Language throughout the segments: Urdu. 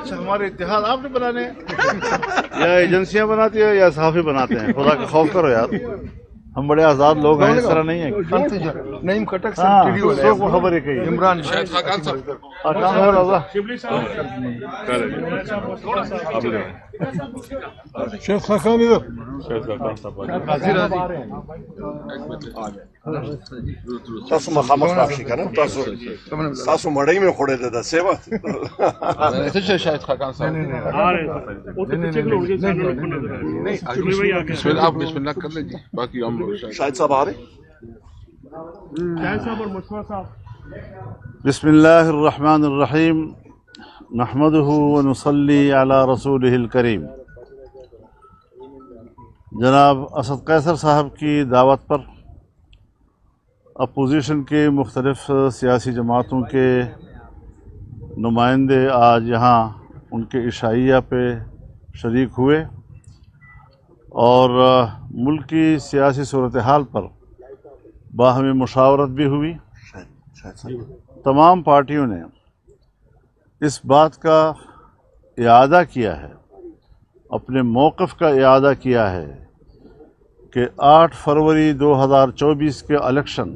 اچھا ہمارے اتحاد آپ نے بنانے ہیں یا ایجنسیاں بناتی ہیں یا صحافی بناتے ہیں؟ خدا کا خوف کرو یار، ہم بڑے آزاد لوگ ہیں، اس طرح نہیں ہے. نعیم خٹک ہاں ٹی ڈی ہو سو کو خبر ہے کہ عمران شاید خاقان صاحب شیخ خاقان ادھر تاسو مخامخ راشي کنه تاسو مړی مې خوړې ده سیوا شاید خاقان صاحب بسم اللہ، آپ بسم اللہ کر لیں جی، باقی ہم لوگ شاید صاحب آ رہے بسم اللہ الرحمن الرحیم نحمده ونصلی علی رسولہ الکریم. جناب اسد قیصر صاحب کی دعوت پر اپوزیشن کے مختلف سیاسی جماعتوں کے نمائندے آج یہاں ان کے عشائیہ پہ شریک ہوئے اور ملک کی سیاسی صورتحال پر باہمی مشاورت بھی ہوئی. تمام پارٹیوں نے اس بات کا اعادہ کیا ہے، اپنے موقف کا اعادہ کیا ہے کہ 8 فروری 2024 کے الیکشن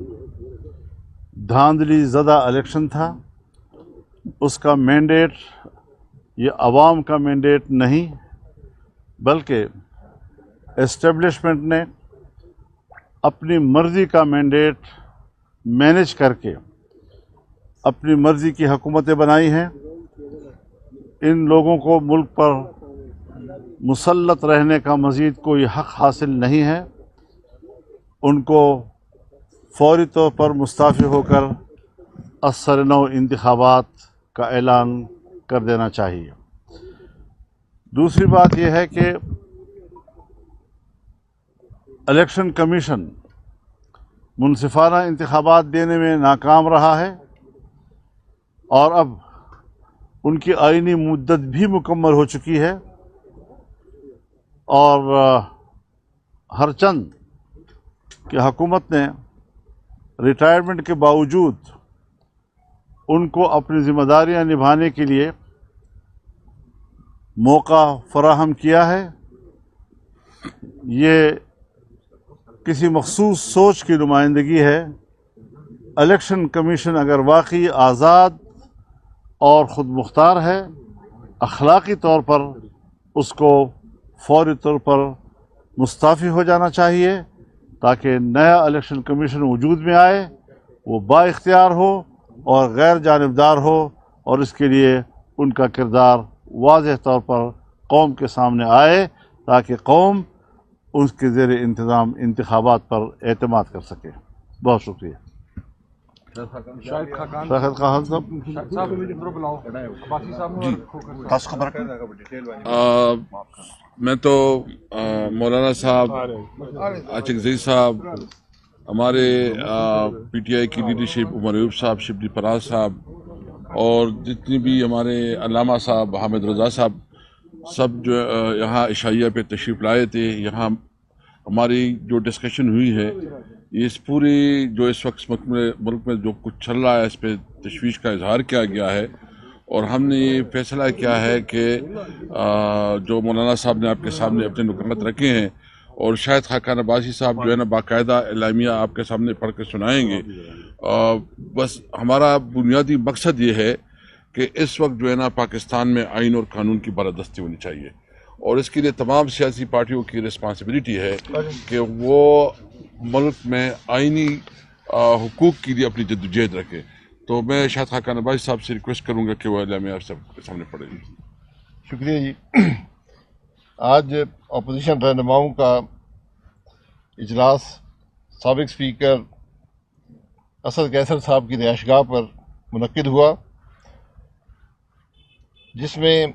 دھاندلی زدہ الیکشن تھا. اس کا مینڈیٹ یہ عوام کا مینڈیٹ نہیں بلکہ اسٹیبلشمنٹ نے اپنی مرضی کا مینڈیٹ مینیج کر کے اپنی مرضی کی حکومتیں بنائی ہیں. ان لوگوں کو ملک پر مسلط رہنے کا مزید کوئی حق حاصل نہیں ہے. ان کو فوری طور پر مستعفی ہو کر اثر نو انتخابات کا اعلان کر دینا چاہیے. دوسری بات یہ ہے کہ الیکشن کمیشن منصفانہ انتخابات دینے میں ناکام رہا ہے اور اب ان کی آئینی مدت بھی مکمل ہو چکی ہے اور ہر چند کہ حکومت نے ریٹائرمنٹ کے باوجود ان کو اپنی ذمہ داریاں نبھانے کے لیے موقع فراہم کیا ہے. یہ کسی مخصوص سوچ کی نمائندگی ہے. الیکشن کمیشن اگر واقعی آزاد اور خود مختار ہے، اخلاقی طور پر اس کو فوری طور پر مستعفی ہو جانا چاہیے تاکہ نیا الیکشن کمیشن وجود میں آئے، وہ با اختیار ہو اور غیر جانبدار ہو اور اس کے لیے ان کا کردار واضح طور پر قوم کے سامنے آئے تاکہ قوم اس کے زیر انتظام انتخابات پر اعتماد کر سکے. بہت شکریہ. شاید خاقان شاہد خان صاحب تاسو خبر میں تو مولانا صاحب، عاشق زئی صاحب، ہمارے پی ٹی آئی کی لیڈرشپ، عمر ایوب صاحب، شبلی پراز صاحب اور جتنی بھی ہمارے علامہ صاحب، حامد رضا صاحب، سب جو یہاں عشائیہ پہ تشریف لائے تھے. یہاں ہماری جو ڈسکشن ہوئی ہے، یہ اس پوری جو اس وقت ملک میں جو کچھ چل رہا ہے اس پہ تشویش کا اظہار کیا گیا ہے اور ہم نے یہ فیصلہ کیا ہے کہ جو مولانا صاحب نے آپ کے سامنے اپنے نکات رکھے ہیں اور شاید خاقان عباسی صاحب جو ہے نا باقاعدہ اعلامیہ آپ کے سامنے پڑھ کے سنائیں گے. بس ہمارا بنیادی مقصد یہ ہے کہ اس وقت جو ہے نا پاکستان میں آئین اور قانون کی بالادستی ہونی چاہیے اور اس کے لیے تمام سیاسی پارٹیوں کی رسپانسبلٹی ہے کہ وہ ملک میں آئینی حقوق کے لیے اپنی جدوجہد رکھے. تو میں شاید خاقان عباسی صاحب سے ریکویسٹ کروں گا کہ وہ اعلامیہ آپ سب کے سامنے پڑھے. شکریہ جی. آج اپوزیشن رہنماؤں کا اجلاس سابق اسپیکر اسد قیصر صاحب کی رہائش گاہ پر منعقد ہوا، جس میں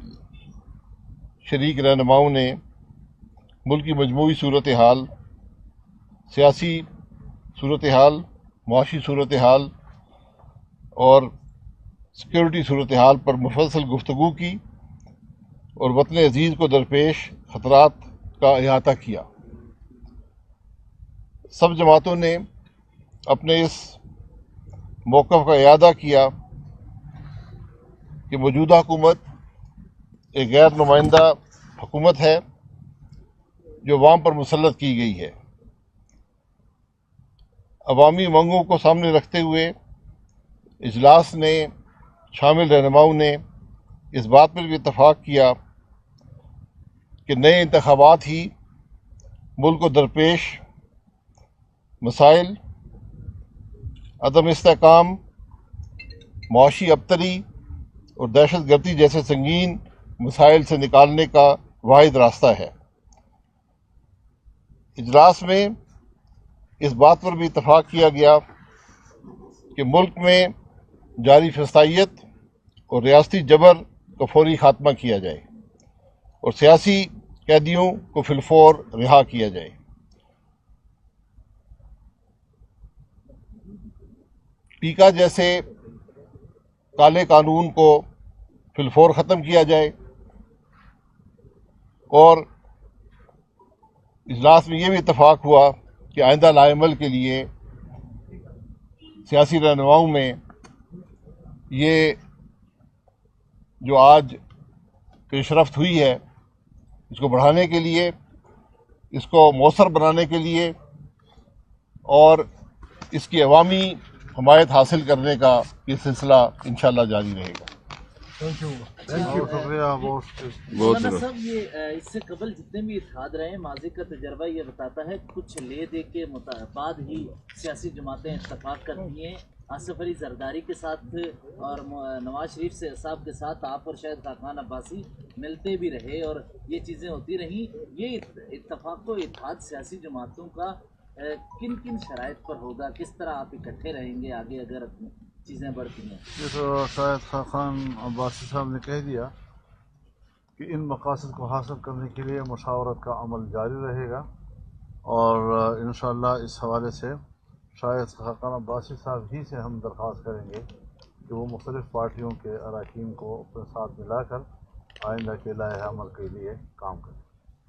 شریک رہنماؤں نے ملک کی مجموعی صورتحال، سیاسی صورتحال، معاشی صورتحال اور سیکورٹی صورتحال پر مفصل گفتگو کی اور وطن عزیز کو درپیش خطرات کا احاطہ کیا. سب جماعتوں نے اپنے اس موقف کا اعادہ کیا کہ موجودہ حکومت ایک غیر نمائندہ حکومت ہے جو عوام پر مسلط کی گئی ہے۔ عوامی امنگوں کو سامنے رکھتے ہوئے اجلاس نے شامل رہنماؤں نے اس بات پر بھی اتفاق کیا کہ نئے انتخابات ہی ملک کو درپیش مسائل، عدم استحکام، معاشی ابتری اور دہشت گردی جیسے سنگین مسائل سے نکالنے کا واحد راستہ ہے۔ اجلاس میں اس بات پر بھی اتفاق کیا گیا کہ ملک میں جاری فسادیت اور ریاستی جبر کا فوری خاتمہ کیا جائے اور سیاسی قیدیوں کو فی الفور رہا کیا جائے۔ پیکا جیسے کالے قانون کو فی الفور ختم کیا جائے، اور اجلاس میں یہ بھی اتفاق ہوا کہ آئندہ لائے عمل کے لیے سیاسی رہنماؤں میں یہ جو آج پیش رفت ہوئی ہے اس کو بڑھانے کے لیے، اس کو مؤثر بنانے کے لیے اور اس کی عوامی حمایت حاصل کرنے کا یہ سلسلہ انشاءاللہ جاری رہے گا۔ شکریہ بہت۔ مولانا صاحب، یہ اس سے قبل جتنے بھی اتحاد رہے ہیں، ماضی کا تجربہ یہ بتاتا ہے کچھ لے دے کے بعد ہی سیاسی جماعتیں اتفاق کرتی ہیں۔ آصف علی زرداری کے ساتھ اور نواز شریف صاحب کے ساتھ آپ اور شاید خاقان عباسی ملتے بھی رہے اور یہ چیزیں ہوتی رہیں۔ یہ اتفاق و اتحاد سیاسی جماعتوں کا کن کن شرائط پر ہوگا؟ کس طرح آپ اکٹھے رہیں گے آگے اگر چیزیں بڑھتی ہیں؟ یہ تو شاید خاقان عباسی صاحب نے کہہ دیا کہ ان مقاصد کو حاصل کرنے کے لیے مشاورت کا عمل جاری رہے گا، اور انشاءاللہ اس حوالے سے شاید خاقان عباسی صاحب ہی سے ہم درخواست کریں گے کہ وہ مختلف پارٹیوں کے اراکین کو اپنے ساتھ ملا کر آئندہ کے لائحہ عمل کے لیے کام کریں۔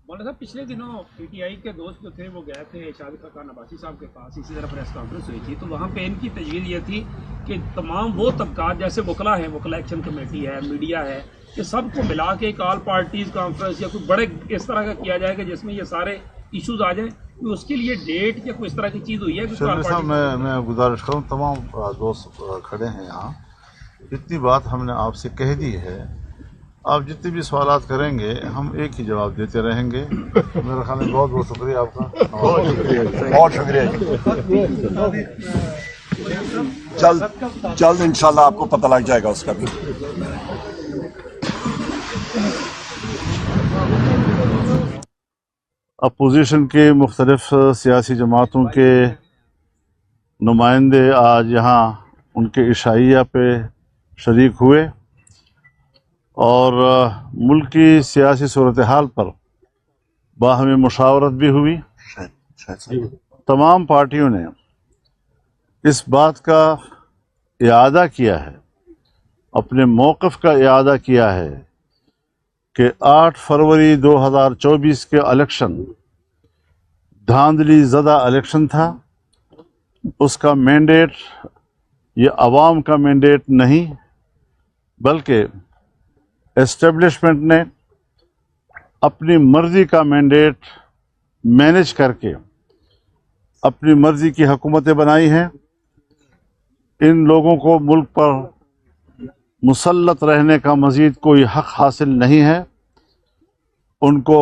مولانا صاحب، پچھلے دنوں پی ٹی آئی کے دوست جو تھے وہ گئے تھے شاہد خاقان عباسی صاحب کے پاس، اسی طرح پریس کانفرنس ہوئی تھی، تو وہاں پہ ان کی تجویز یہ تھی کہ تمام وہ طبقات جیسے وکلا ہیں، وکلا ایکشن کمیٹی ہے، میڈیا ہے، کہ سب کو ملا کے ایک آل پارٹیز کانفرنس یا کوئی بڑے اس طرح کا کیا جائے گا جس میں یہ سارے ایشوز آ جائیں۔ کوئی اس کے لیے ڈیٹ یا کوئی اس طرح کی چیز ہوئی ہے؟ شریف صاحب، میں گزارش کروں، تمام دوست کھڑے ہیں یہاں، جتنی بات ہم نے آپ سے کہہ دی ہے، آپ جتنے بھی سوالات کریں گے ہم ایک ہی جواب دیتے رہیں گے۔ میرا خیال ہے بہت بہت شکریہ آپ کا، بہت شکریہ۔ جلد انشاءاللہ آپ کو پتہ لگ جائے گا اس کا بھی۔ اپوزیشن کے مختلف سیاسی جماعتوں کے نمائندے آج یہاں ان کے عشائیہ پہ شریک ہوئے اور ملک کی سیاسی صورتحال پر باہمی مشاورت بھی ہوئی۔ تمام پارٹیوں نے اس بات کا اعادہ کیا ہے، اپنے موقف کا اعادہ کیا ہے کہ 8 فروری 2024 کے الیکشن دھاندلی زدہ الیکشن تھا۔ اس کا مینڈیٹ یہ عوام کا مینڈیٹ نہیں، بلکہ اسٹیبلشمنٹ نے اپنی مرضی کا مینڈیٹ مینیج کر کے اپنی مرضی کی حکومتیں بنائی ہیں۔ ان لوگوں کو ملک پر مسلط رہنے کا مزید کوئی حق حاصل نہیں ہے۔ ان کو